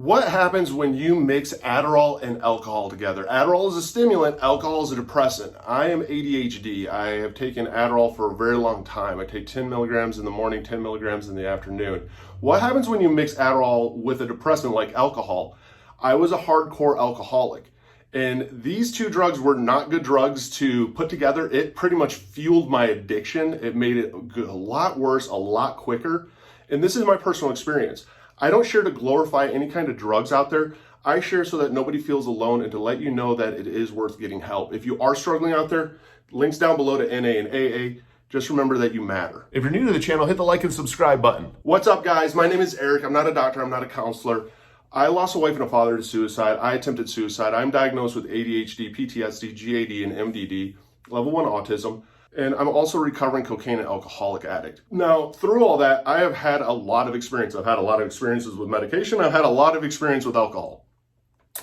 What happens when you mix Adderall and alcohol together? Adderall is a stimulant, alcohol is a depressant. I am ADHD. I have taken Adderall for a very long time. I take 10 milligrams in the morning, 10 milligrams in the afternoon. What happens when you mix Adderall with a depressant like alcohol? I was a hardcore alcoholic, and these two drugs were not good drugs to put together. It pretty much fueled my addiction. It made it a lot worse, a lot quicker. And this is my personal experience. I don't share to glorify any kind of drugs out there. I share so that nobody feels alone and to let you know that it is worth getting help. If you are struggling out there, links down below to NA and AA. Just remember that you matter. If you're new to the channel, hit the like and subscribe button. What's up, guys? My name is Eric. I'm not a doctor. I'm not a counselor. I lost a wife and a father to suicide. I attempted suicide. I'm diagnosed with ADHD, PTSD, GAD, and MDD, level 1 autism. And I'm also a recovering cocaine and alcoholic addict. Now, through all that, I have had a lot of experience. I've had a lot of experiences with medication. I've had a lot of experience with alcohol.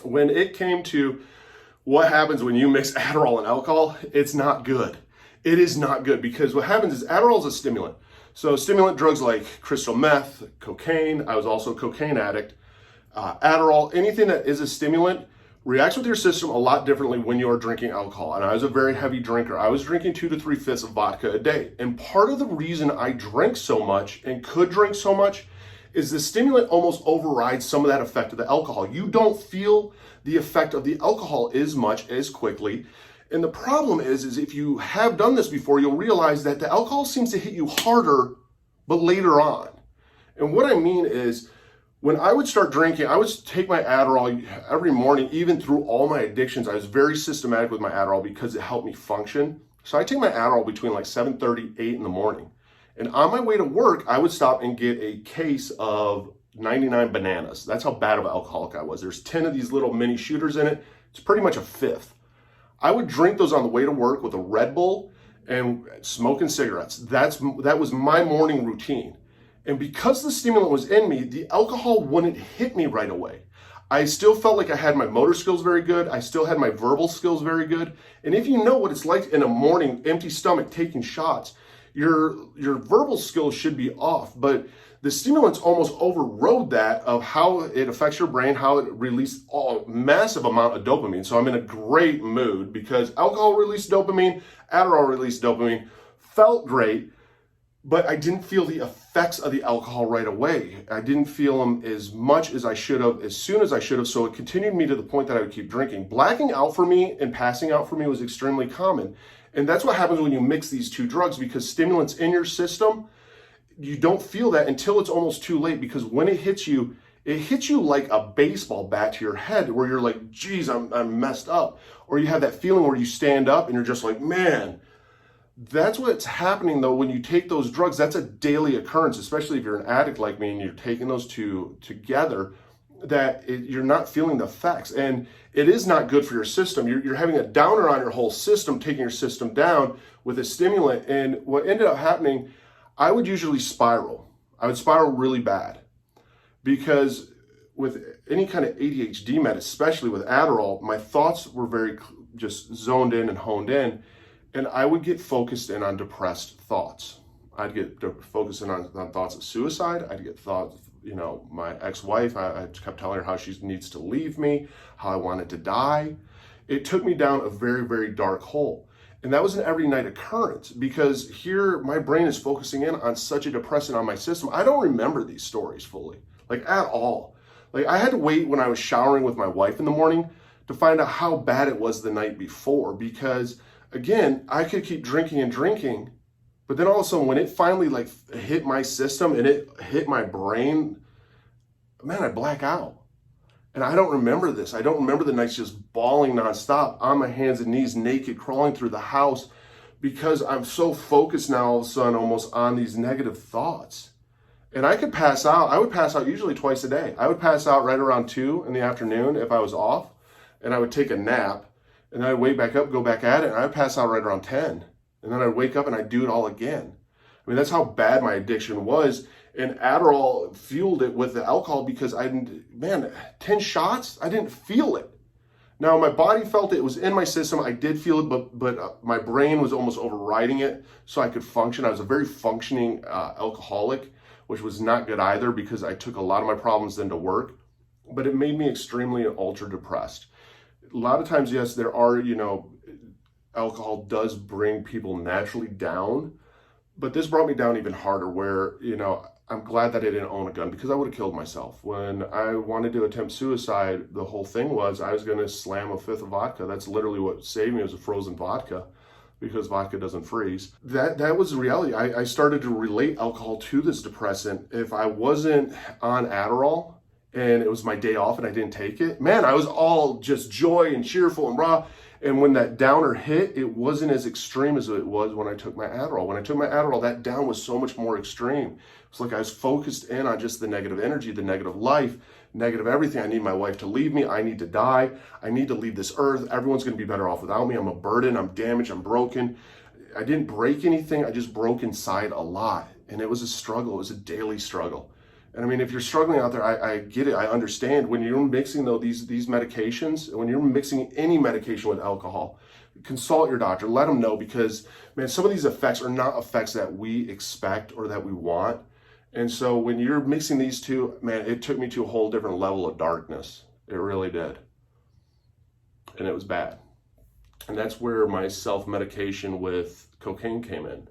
When it came to what happens when you mix Adderall and alcohol, it's not good. It is not good because what happens is Adderall is a stimulant. So stimulant drugs like crystal meth, cocaine, I was also a cocaine addict, Adderall, anything that is a stimulant reacts with your system a lot differently when you are drinking alcohol. And I was a very heavy drinker. I was drinking 2 to 3 fifths of vodka a day. And part of the reason I drank so much and could drink so much is the stimulant almost overrides some of that effect of the alcohol. You don't feel the effect of the alcohol as much as quickly. And the problem is if you have done this before, you'll realize that the alcohol seems to hit you harder, but later on. And what I mean is, when I would start drinking, I would take my Adderall every morning, even through all my addictions. I was very systematic with my Adderall because it helped me function. So I take my Adderall between like 7:30, 8 in the morning. And on my way to work, I would stop and get a case of 99 bananas. That's how bad of an alcoholic I was. There's 10 of these little mini shooters in it. It's pretty much a fifth. I would drink those on the way to work with a Red Bull and smoking cigarettes. That was my morning routine. And because the stimulant was in me, the alcohol wouldn't hit me right away. I still felt like I had my motor skills very good. I still had my verbal skills very good. And if you know what it's like in a morning, empty stomach, taking shots, your verbal skills should be off. But the stimulants almost overrode that of how it affects your brain, how it released a massive amount of dopamine. So I'm in a great mood because alcohol released dopamine, Adderall released dopamine, felt great. But I didn't feel the effects of the alcohol right away. I didn't feel them as much as I should have, as soon as I should have. So it continued me to the point that I would keep drinking. Blacking out for me and passing out for me was extremely common. And that's what happens when you mix these two drugs, because stimulants in your system, you don't feel that until it's almost too late, because when it hits you like a baseball bat to your head where you're like, geez, I'm messed up. Or you have that feeling where you stand up and you're just like, man. That's what's happening though when you take those drugs. That's a daily occurrence, especially if you're an addict like me and you're taking those two together, you're not feeling the effects. And it is not good for your system. You're having a downer on your whole system, taking your system down with a stimulant. And what ended up happening, I would usually spiral. I would spiral really bad because with any kind of ADHD med, especially with Adderall, my thoughts were very just zoned in and honed in. And I would get focused in on depressed thoughts. I'd get focused in on thoughts of suicide. I'd get thoughts, my ex-wife, I kept telling her how she needs to leave me, how I wanted to die. It took me down a very, very dark hole. And that was an every night occurrence because here my brain is focusing in on such a depressant on my system. I don't remember these stories fully, like at all. Like I had to wait when I was showering with my wife in the morning to find out how bad it was the night before, because again, I could keep drinking and drinking, but then all of a sudden when it finally hit my system and it hit my brain, man, I black out. And I don't remember this. I don't remember the nights just bawling nonstop on my hands and knees, naked, crawling through the house because I'm so focused now all of a sudden almost on these negative thoughts. And I could pass out. I would pass out usually twice a day. I would pass out right around 2 in the afternoon if I was off, and I would take a nap. And then I'd wake back up, go back at it, and I'd pass out right around 10. And then I'd wake up and I'd do it all again. I mean, that's how bad my addiction was. And Adderall fueled it with the alcohol because 10 shots, I didn't feel it. Now, my body felt it was in my system. I did feel it, but my brain was almost overriding it so I could function. I was a very functioning alcoholic, which was not good either because I took a lot of my problems then to work. but it made me extremely ultra depressed. A lot of times, yes, there are, alcohol does bring people naturally down, but this brought me down even harder where, I'm glad that I didn't own a gun because I would have killed myself. When I wanted to attempt suicide, the whole thing was I was going to slam a fifth of vodka. That's literally what saved me, was a frozen vodka, because vodka doesn't freeze. That was the reality. I started to relate alcohol to this depressant. If I wasn't on Adderall and it was my day off and I didn't take it, man, I was all just joy and cheerful and raw. And when that downer hit, it wasn't as extreme as it was when I took my Adderall. When I took my Adderall, that down was so much more extreme. It's like I was focused in on just the negative energy, the negative life, negative everything. I need my wife to leave me. I need to die. I need to leave this earth. Everyone's going to be better off without me. I'm a burden. I'm damaged. I'm broken. I didn't break anything. I just broke inside a lot. And it was a struggle. It was a daily struggle. And I mean, if you're struggling out there, I get it. I understand. When you're mixing though these medications, when you're mixing any medication with alcohol, consult your doctor. Let them know, because man, some of these effects are not effects that we expect or that we want. And so when you're mixing these two, man, it took me to a whole different level of darkness. It really did. And it was bad. And that's where my self-medication with cocaine came in.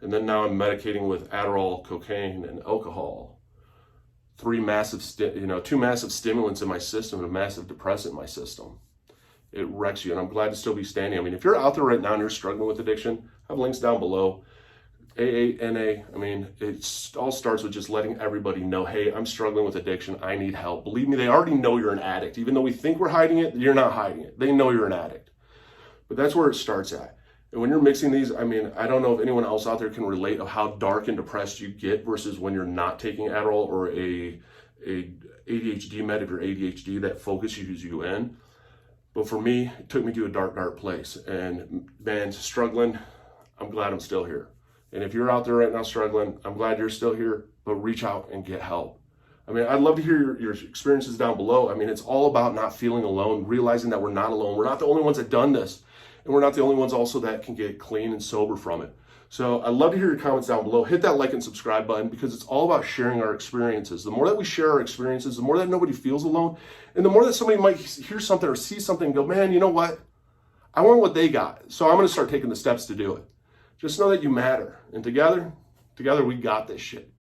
And then now I'm medicating with Adderall, cocaine, and alcohol. Two massive stimulants in my system and a massive depressant in my system. It wrecks you, and I'm glad to still be standing. I mean, if you're out there right now and you're struggling with addiction, I have links down below. AA, NA, I mean, it all starts with just letting everybody know, hey, I'm struggling with addiction. I need help. Believe me, they already know you're an addict. Even though we think we're hiding it, you're not hiding it. They know you're an addict. But that's where it starts at. And when you're mixing these, I mean, I don't know if anyone else out there can relate of how dark and depressed you get versus when you're not taking Adderall or a ADHD med, if you're ADHD, that focuses you in. But for me, it took me to a dark, dark place. And man, struggling, I'm glad I'm still here. And if you're out there right now struggling, I'm glad you're still here, but reach out and get help. I mean, I'd love to hear your experiences down below. I mean, it's all about not feeling alone, realizing that we're not alone. We're not the only ones that done this. And we're not the only ones also that can get clean and sober from it. So I'd love to hear your comments down below. Hit that like and subscribe button, because it's all about sharing our experiences. The more that we share our experiences, the more that nobody feels alone. And the more that somebody might hear something or see something and go, man, you know what? I want what they got. So I'm going to start taking the steps to do it. Just know that you matter. And together we got this shit.